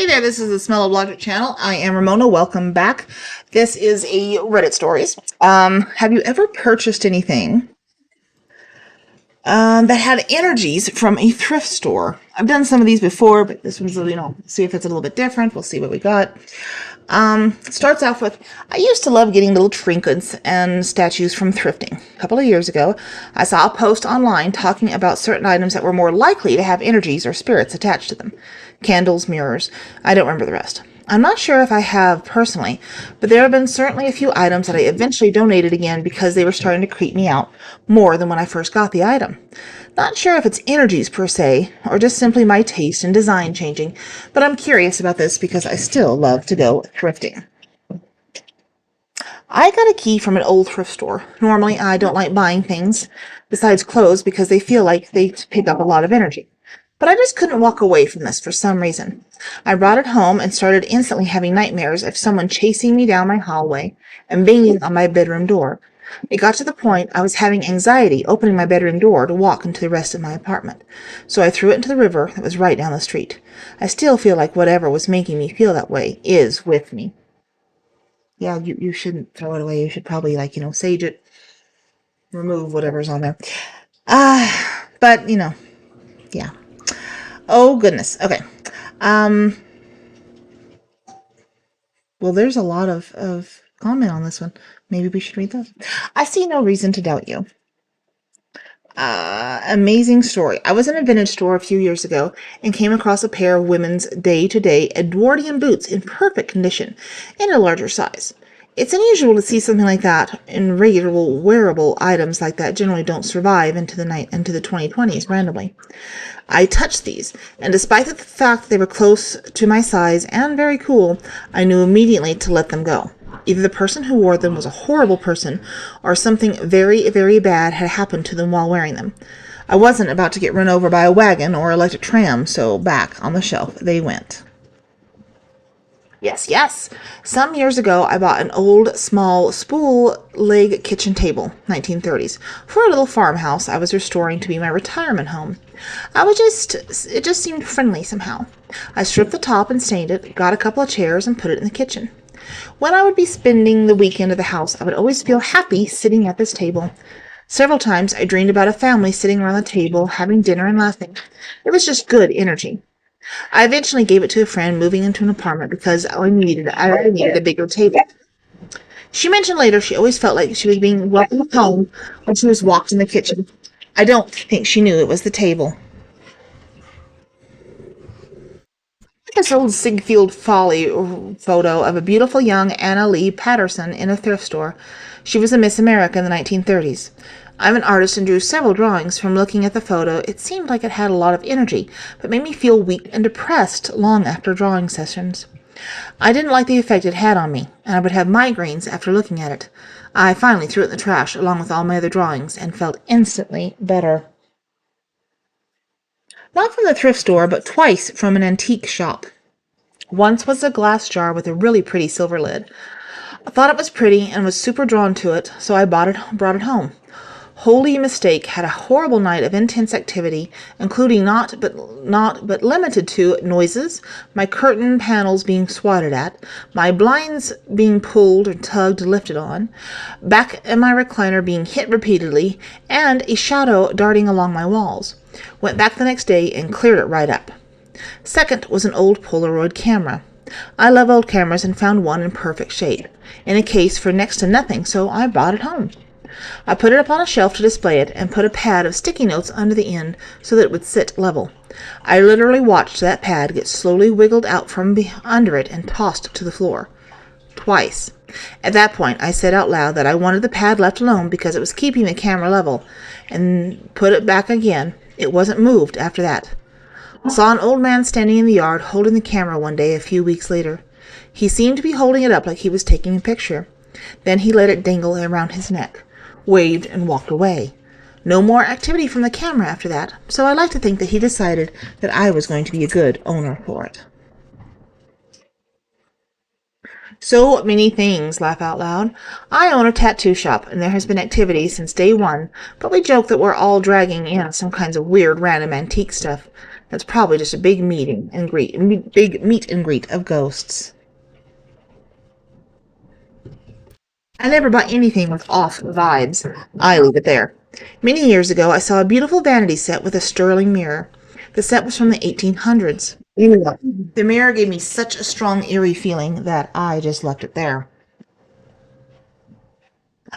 Hey there, this is the Smell of Logic channel. I am Ramona. Welcome back. This is a Reddit stories. Have you ever purchased anything that had energies from a thrift store? I've done some of these before, but this one's, see if it's a little bit different. We'll see what we got. Starts off with, I used to love getting little trinkets and statues from thrifting. A couple of years ago, I saw a post online talking about certain items that were more likely to have energies or spirits attached to them. Candles, mirrors, I don't remember the rest. I'm not sure if I have personally, but there have been certainly a few items that I eventually donated again because they were starting to creep me out more than when I first got the item. Not sure if it's energies per se, or just simply my taste and design changing, but I'm curious about this because I still love to go thrifting. I got a key from an old thrift store. Normally, I don't like buying things besides clothes because they feel like they pick up a lot of energy. But I just couldn't walk away from this for some reason. I brought it home and started instantly having nightmares of someone chasing me down my hallway and banging on my bedroom door. It got to the point I was having anxiety opening my bedroom door to walk into the rest of my apartment. So I threw it into the river that was right down the street. I still feel like whatever was making me feel that way is with me. Yeah, you shouldn't throw it away. You should probably, sage it, remove whatever's on there. But, yeah. Oh, goodness. Okay. Well, there's a lot of comment on this one. Maybe we should read those. I see no reason to doubt you. Amazing story. I was in a vintage store a few years ago and came across a pair of women's day-to-day Edwardian boots in perfect condition in a larger size. It's unusual to see something like that, and regular wearable items like that generally don't survive into the 2020s randomly. I touched these, and despite the fact that they were close to my size and very cool, I knew immediately to let them go. Either the person who wore them was a horrible person, or something very, very bad had happened to them while wearing them. I wasn't about to get run over by a wagon or electric tram, so back on the shelf they went. Yes. Some years ago, I bought an old, small, spool-leg kitchen table, 1930s, for a little farmhouse I was restoring to be my retirement home. It just seemed friendly somehow. I stripped the top and stained it, got a couple of chairs, and put it in the kitchen. When I would be spending the weekend at the house, I would always feel happy sitting at this table. Several times, I dreamed about a family sitting around the table, having dinner and laughing. It was just good energy. I eventually gave it to a friend moving into an apartment because I needed a bigger table. She mentioned later she always felt like she was being welcomed home when she was walked in the kitchen. I don't think she knew it was the table. This old Ziegfeld Folly photo of a beautiful young Anna Lee Patterson in a thrift store. She was a Miss America in the 1930s. I'm an artist and drew several drawings. From looking at the photo, it seemed like it had a lot of energy, but made me feel weak and depressed long after drawing sessions. I didn't like the effect it had on me, and I would have migraines after looking at it. I finally threw it in the trash along with all my other drawings and felt instantly better. Not from the thrift store, but twice from an antique shop. Once was a glass jar with a really pretty silver lid. I thought it was pretty and was super drawn to it, so I brought it home. Holy mistake, had a horrible night of intense activity, including not but limited to noises, my curtain panels being swatted at, my blinds being pulled or tugged and lifted on, back in my recliner being hit repeatedly, and a shadow darting along my walls. Went back the next day and cleared it right up. Second was an old Polaroid camera. I love old cameras and found one in perfect shape, in a case for next to nothing, so I brought it home. I put it up on a shelf to display it and put a pad of sticky notes under the end so that it would sit level. I literally watched that pad get slowly wiggled out from under it and tossed to the floor. Twice. At that point, I said out loud that I wanted the pad left alone because it was keeping the camera level, and put it back again. It wasn't moved after that. I saw an old man standing in the yard holding the camera one day a few weeks later. He seemed to be holding it up like he was taking a picture. Then he let it dangle around his neck, waved, and walked away. No more activity from the camera after that, so I like to think that he decided that I was going to be a good owner for it. So many things, laugh out loud. I own a tattoo shop, and there has been activity since day one, but we joke that we're all dragging in some kinds of weird random antique stuff. That's probably just a big meet and greet of ghosts. I never bought anything with off vibes. I leave it there. Many years ago, I saw a beautiful vanity set with a sterling mirror. The set was from the 1800s. The mirror gave me such a strong, eerie feeling that I just left it there.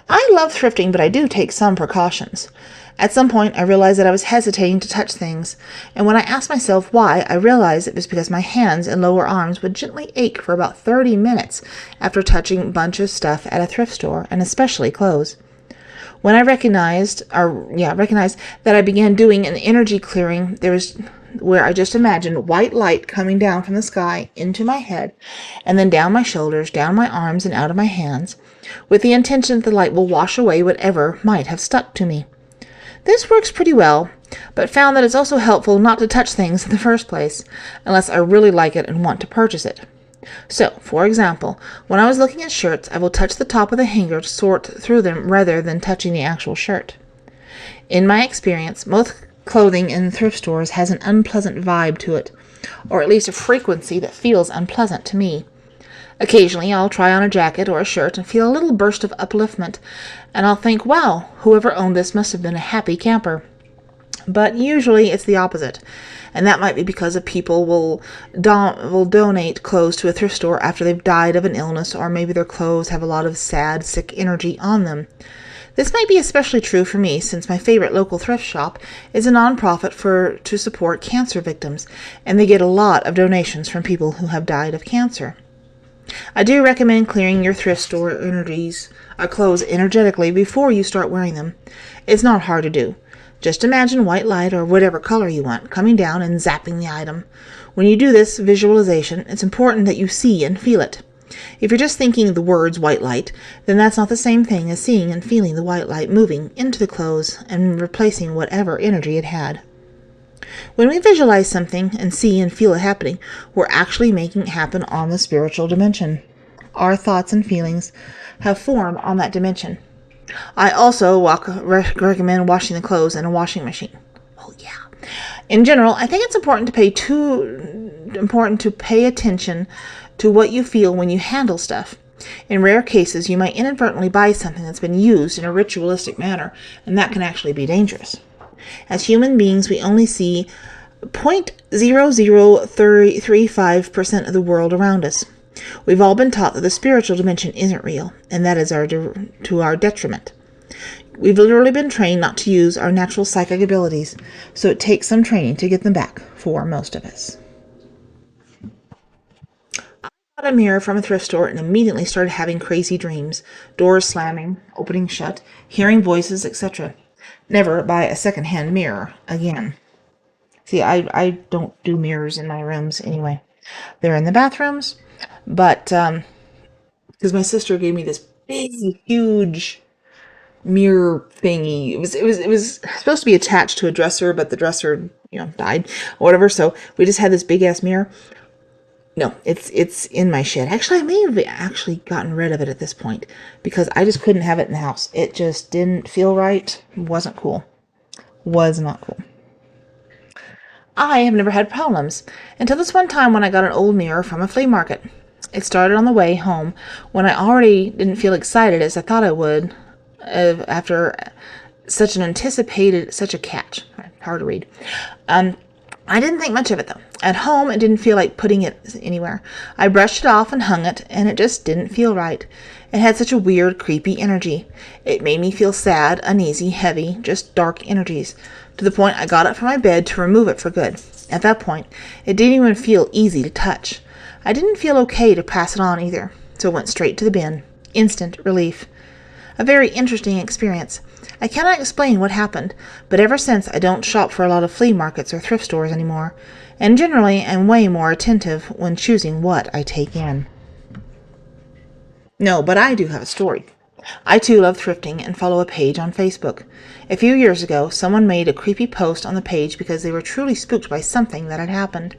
I love thrifting, but I do take some precautions. At some point, I realized that I was hesitating to touch things, and when I asked myself why, I realized it was because my hands and lower arms would gently ache for about 30 minutes after touching a bunch of stuff at a thrift store, and especially clothes. When I recognized that I began doing an energy clearing, there was where I just imagined white light coming down from the sky into my head, and then down my shoulders, down my arms, and out of my hands, with the intention that the light will wash away whatever might have stuck to me. This works pretty well, but found that it's also helpful not to touch things in the first place, unless I really like it and want to purchase it. So, for example, when I was looking at shirts, I will touch the top of the hanger to sort through them rather than touching the actual shirt. In my experience, most clothing in thrift stores has an unpleasant vibe to it, or at least a frequency that feels unpleasant to me. Occasionally, I'll try on a jacket or a shirt and feel a little burst of upliftment, and I'll think, wow, whoever owned this must have been a happy camper. But usually it's the opposite, and that might be because of people will donate clothes to a thrift store after they've died of an illness, or maybe their clothes have a lot of sad, sick energy on them. This might be especially true for me, since my favorite local thrift shop is a nonprofit to support cancer victims, and they get a lot of donations from people who have died of cancer. I do recommend clearing your thrift store clothes energetically before you start wearing them. It's not hard to do. Just imagine white light, or whatever color you want, coming down and zapping the item. When you do this visualization, it's important that you see and feel it. If you're just thinking the words white light, then that's not the same thing as seeing and feeling the white light moving into the clothes and replacing whatever energy it had. When we visualize something and see and feel it happening, we're actually making it happen on the spiritual dimension. Our thoughts and feelings have form on that dimension. I also recommend washing the clothes in a washing machine. Oh yeah. In general, I think it's important to pay attention to what you feel when you handle stuff. In rare cases, you might inadvertently buy something that's been used in a ritualistic manner, and that can actually be dangerous. As human beings, we only see 0.0035% of the world around us. We've all been taught that the spiritual dimension isn't real, and that is to our detriment. We've literally been trained not to use our natural psychic abilities, so it takes some training to get them back for most of us. I bought a mirror from a thrift store and immediately started having crazy dreams, doors slamming, opening shut, hearing voices, etc. Never buy a second-hand mirror again. See, I don't do mirrors in my rooms anyway. They're in the bathrooms, but because my sister gave me this big, huge mirror thingy. It was supposed to be attached to a dresser, but the dresser, died or whatever. So we just had this big ass mirror. No, it's in my shed. Actually, I may have actually gotten rid of it at this point because I just couldn't have it in the house. It just didn't feel right. Wasn't cool. Was not cool. I have never had problems until this one time when I got an old mirror from a flea market. It started on the way home when I already didn't feel excited as I thought I would after such a catch. Hard to read. I didn't think much of it though. At home, it didn't feel like putting it anywhere. I brushed it off and hung it, and it just didn't feel right. It had such a weird, creepy energy. It made me feel sad, uneasy, heavy, just dark energies, to the point I got up from my bed to remove it for good. At that point, it didn't even feel easy to touch. I didn't feel okay to pass it on either, so it went straight to the bin. Instant relief. A very interesting experience. I cannot explain what happened, but ever since I don't shop for a lot of flea markets or thrift stores anymore, and generally am way more attentive when choosing what I take in. No, but I do have a story. I too love thrifting and follow a page on Facebook. A few years ago, someone made a creepy post on the page because they were truly spooked by something that had happened.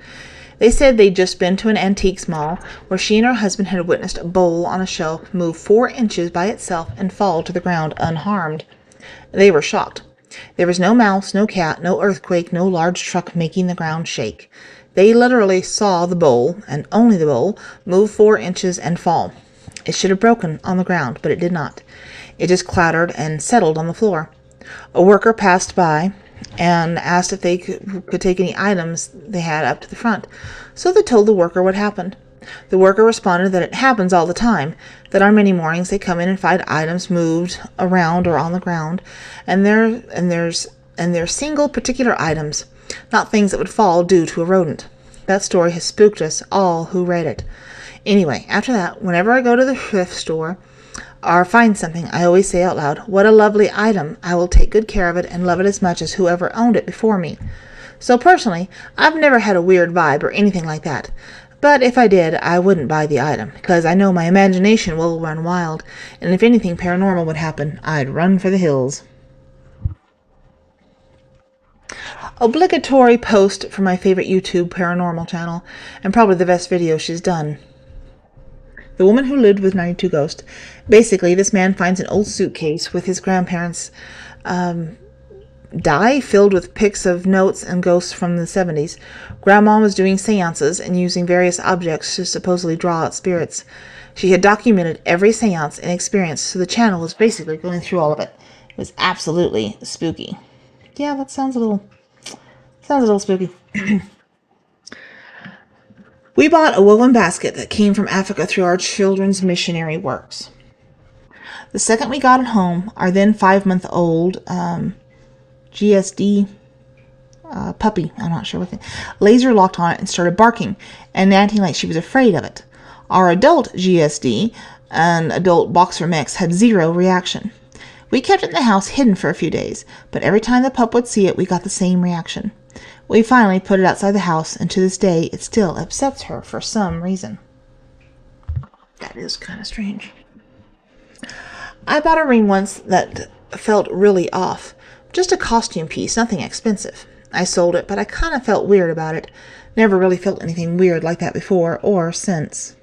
They said they'd just been to an antiques mall where she and her husband had witnessed a bowl on a shelf move 4 inches by itself and fall to the ground unharmed. They were shocked. There was no mouse, no cat, no earthquake, no large truck making the ground shake. They literally saw the bowl, and only the bowl, move 4 inches and fall. It should have broken on the ground, but it did not. It just clattered and settled on the floor. A worker passed by and asked if they could take any items they had up to the front. So they told the worker what happened. The worker responded that it happens all the time, that on many mornings they come in and find items moved around or on the ground, and they're single particular items, not things that would fall due to a rodent. That story has spooked us all who read it. Anyway, after that, whenever I go to the thrift store or find something, I always say out loud, "What a lovely item. I will take good care of it and love it as much as whoever owned it before me." So personally, I've never had a weird vibe or anything like that. But if I did, I wouldn't buy the item, because I know my imagination will run wild, and if anything paranormal would happen, I'd run for the hills. Obligatory post for my favorite YouTube paranormal channel, and probably the best video she's done. The Woman Who Lived with 92 Ghosts. Basically, this man finds an old suitcase with his grandparents' die filled with pics of notes and ghosts from the 70s. Grandma was doing seances and using various objects to supposedly draw out spirits. She had documented every seance and experience, so the channel was basically going through all of it. It was absolutely spooky. Yeah, that sounds a little spooky. We bought a woven basket that came from Africa through our children's missionary works. The second we got it home, our then 5-month-old GSD puppy, I'm not sure what it, laser locked on it and started barking and acting like she was afraid of it. Our adult GSD, an adult boxer mix, had zero reaction. We kept it in the house hidden for a few days, but every time the pup would see it, we got the same reaction. We finally put it outside the house, and to this day, it still upsets her for some reason. That is kind of strange. I bought a ring once that felt really off. Just a costume piece, nothing expensive. I sold it, but I kind of felt weird about it. Never really felt anything weird like that before or since.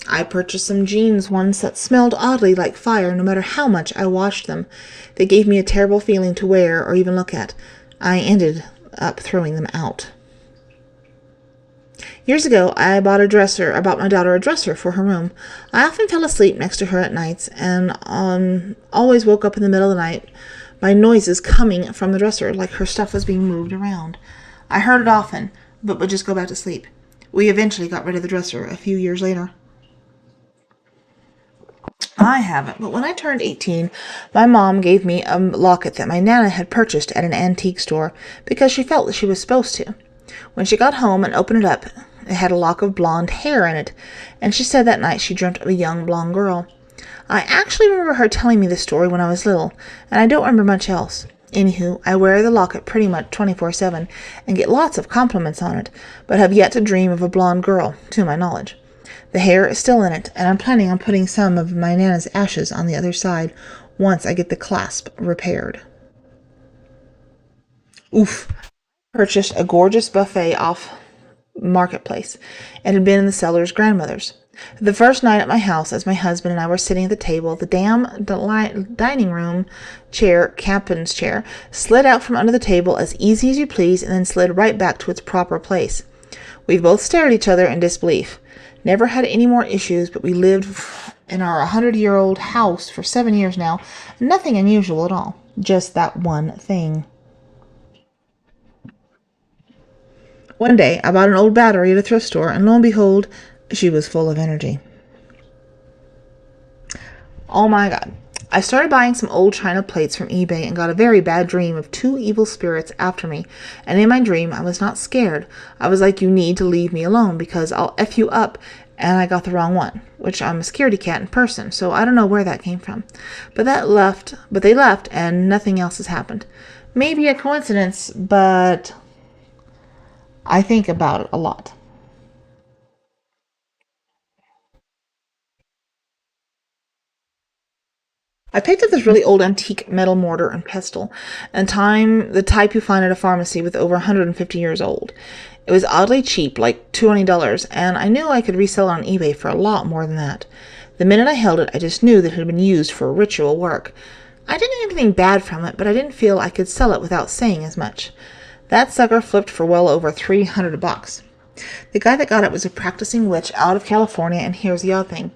I purchased some jeans once that smelled oddly like fire no matter how much I washed them. They gave me a terrible feeling to wear or even look at. I ended up throwing them out. Years ago, I bought my daughter a dresser for her room. I often fell asleep next to her at nights and always woke up in the middle of the night by noises coming from the dresser, like her stuff was being moved around. I heard it often, but would just go back to sleep. We eventually got rid of the dresser a few years later. I haven't, but when I turned 18, my mom gave me a locket that my Nana had purchased at an antique store because she felt that she was supposed to. When she got home and opened it up, it had a lock of blonde hair in it, and she said that night she dreamt of a young blonde girl. I actually remember her telling me this story when I was little, and I don't remember much else. Anywho, I wear the locket pretty much 24/7 and get lots of compliments on it, but have yet to dream of a blonde girl, to my knowledge. The hair is still in it, and I'm planning on putting some of my Nana's ashes on the other side once I get the clasp repaired. Oof. Purchased a gorgeous buffet off Marketplace. It had been in the seller's grandmother's. The first night at my house, as my husband and I were sitting at the table, the damn dining room chair, captain's chair, slid out from under the table as easy as you please and then slid right back to its proper place. We both stared at each other in disbelief. Never had any more issues, but we lived in our 100-year-old house for 7 years now. Nothing unusual at all. Just that one thing. One day, I bought an old battery at a thrift store, and lo and behold, she was full of energy. Oh my God. I started buying some old china plates from eBay and got a very bad dream of 2 evil spirits after me. And in my dream, I was not scared. I was like, you need to leave me alone because I'll F you up. And I got the wrong one, which I'm a scaredy cat in person, so I don't know where that came from. But they left and nothing else has happened. Maybe a coincidence, but I think about it a lot. I picked up this really old antique metal mortar and pestle, the type you find at a pharmacy with over 150 years old. It was oddly cheap, like $20, and I knew I could resell it on eBay for a lot more than that. The minute I held it, I just knew that it had been used for ritual work. I didn't get anything bad from it, but I didn't feel I could sell it without saying as much. That sucker flipped for well over $300. The guy that got it was a practicing witch out of California, and here's the other thing.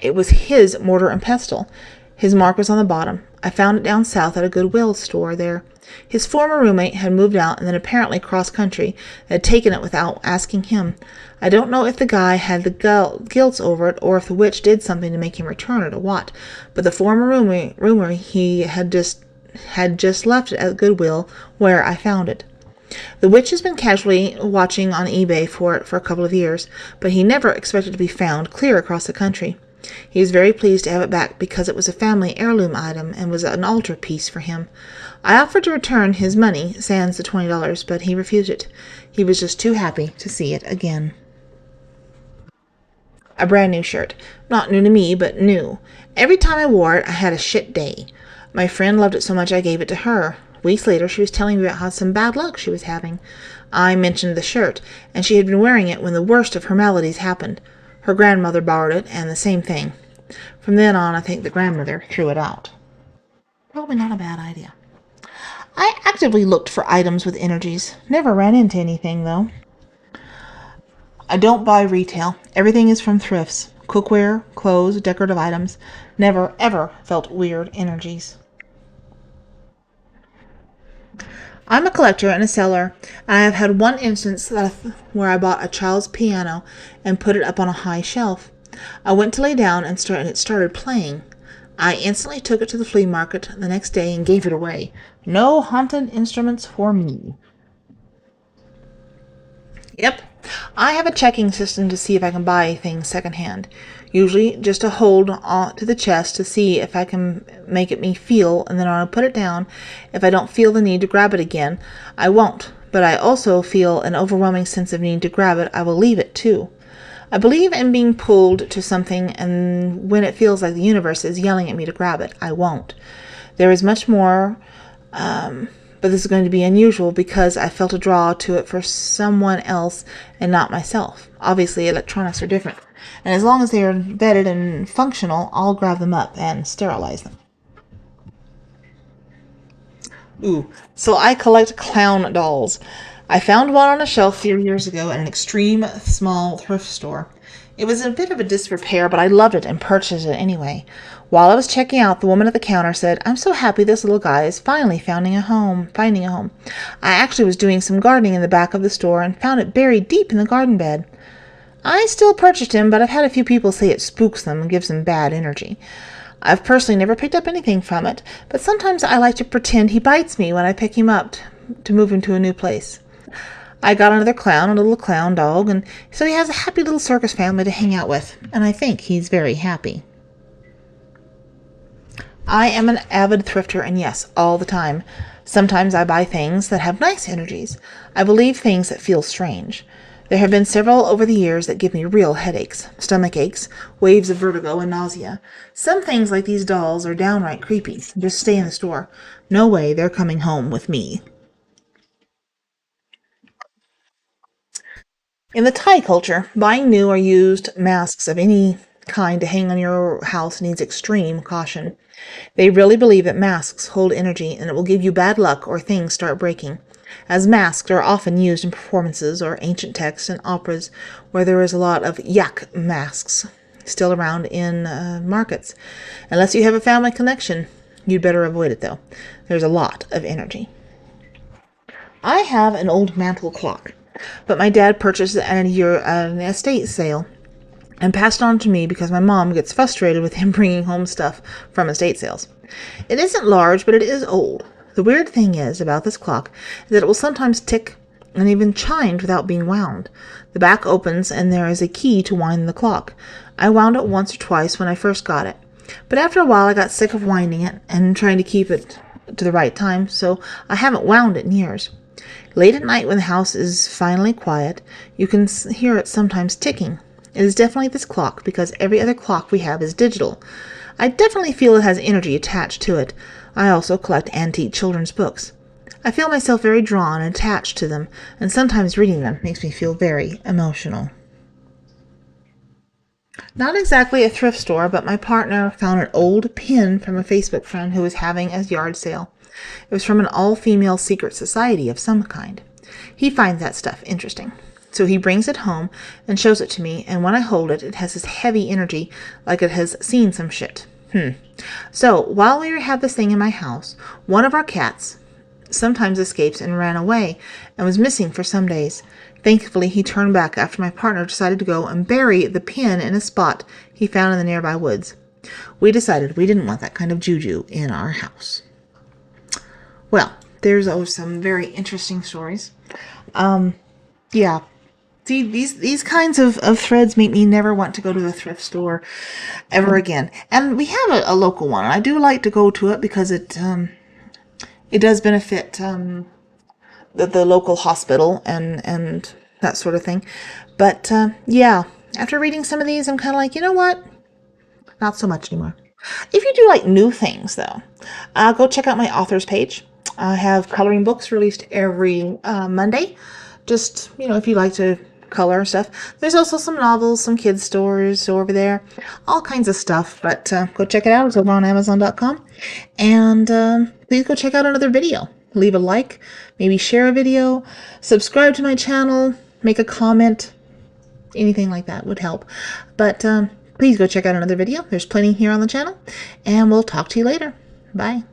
It was his mortar and pestle. His mark was on the bottom. I found it down south at a Goodwill store there. His former roommate had moved out and then apparently cross country, had taken it without asking him. I don't know if the guy had the guilt over it or if the witch did something to make him return it or what, but the former roommate he had just left it at Goodwill where I found it. The witch has been casually watching on eBay for it for a couple of years, but he never expected to be found clear across the country. He is very pleased to have it back because it was a family heirloom item and was an altar piece for him. I offered to return his money, sans the $20, but he refused it. He was just too happy to see it again. A brand new shirt. Not new to me, but new. Every time I wore it, I had a shit day. My friend loved it so much I gave it to her. Weeks later, she was telling me about how some bad luck she was having. I mentioned the shirt, and she had been wearing it when the worst of her maladies happened. Her grandmother borrowed it, and the same thing. From then on, I think the grandmother threw it out. Probably not a bad idea. I actively looked for items with energies. Never ran into anything, though. I don't buy retail. Everything is from thrifts. Cookware, clothes, decorative items. Never, ever felt weird energies. I'm a collector and a seller. I have had one instance where I bought a child's piano and put it up on a high shelf. I went to lay down and it started playing. I instantly took it to the flea market the next day and gave it away. No haunted instruments for me. Yep, I have a checking system to see if I can buy things secondhand. Usually just to hold on to the chest to see if I can make it me feel, and then I'll put it down. If I don't feel the need to grab it again, I won't. But I also feel an overwhelming sense of need to grab it, I will leave it too. I believe in being pulled to something, and when it feels like the universe is yelling at me to grab it, I won't. There is much more, but this is going to be unusual because I felt a draw to it for someone else and not myself. Obviously, electronics are different, and as long as they are vetted and functional, I'll grab them up and sterilize them. Ooh, so I collect clown dolls. I found one on a shelf a few years ago at an extreme small thrift store. It was in a bit of a disrepair, but I loved it and purchased it anyway. While I was checking out, the woman at the counter said, "I'm so happy this little guy is finally finding a home. I actually was doing some gardening in the back of the store and found it buried deep in the garden bed." I still purchased him, but I've had a few people say it spooks them and gives them bad energy. I've personally never picked up anything from it, but sometimes I like to pretend he bites me when I pick him up to move him to a new place. I got another clown, a little clown dog, and so he has a happy little circus family to hang out with, and I think he's very happy. I am an avid thrifter, and yes, all the time. Sometimes I buy things that have nice energies. I believe things that feel strange. There have been several over the years that give me real headaches, stomach aches, waves of vertigo, and nausea. Some things like these dolls are downright creepy. Just stay in the store. No way they're coming home with me. In the Thai culture, buying new or used masks of any kind to hang on your house needs extreme caution. They really believe that masks hold energy and it will give you bad luck or things start breaking, as masks are often used in performances or ancient texts and operas where there is a lot of yak masks still around in markets. Unless you have a family connection, you'd better avoid it though. There's a lot of energy. I have an old mantel clock, but my dad purchased it at an estate sale and passed it on to me because my mom gets frustrated with him bringing home stuff from estate sales. It isn't large, but it is old. The weird thing is about this clock is that it will sometimes tick and even chime without being wound. The back opens and there is a key to wind the clock. I wound it once or twice when I first got it, but after a while I got sick of winding it and trying to keep it to the right time, so I haven't wound it in years. Late at night when the house is finally quiet, you can hear it sometimes ticking. It is definitely this clock because every other clock we have is digital. I definitely feel it has energy attached to it. I also collect antique children's books. I feel myself very drawn and attached to them, and sometimes reading them makes me feel very emotional. Not exactly a thrift store, but my partner found an old pin from a Facebook friend who was having a yard sale. It was from an all-female secret society of some kind. He finds that stuff interesting. So he brings it home and shows it to me, and when I hold it, it has this heavy energy, like it has seen some shit. So while we have this thing in my house, one of our cats sometimes escapes and ran away and was missing for some days. Thankfully, he turned back after my partner decided to go and bury the pin in a spot he found in the nearby woods. We decided we didn't want that kind of juju in our house. Well, there's always some very interesting stories. Yeah. See, these kinds of threads make me never want to go to the thrift store ever again. And we have a local one. I do like to go to it because it does benefit the local hospital and that sort of thing. But yeah, after reading some of these, I'm kind of like, you know what? Not so much anymore. If you do like new things, though, go check out my authors page. I have coloring books released every Monday. Just, if you like to color stuff. There's also some novels, some kids' stories over there, all kinds of stuff. But go check it out. It's over on Amazon.com. And please go check out another video. Leave a like, maybe share a video, subscribe to my channel, make a comment. Anything like that would help. But please go check out another video. There's plenty here on the channel. And we'll talk to you later. Bye.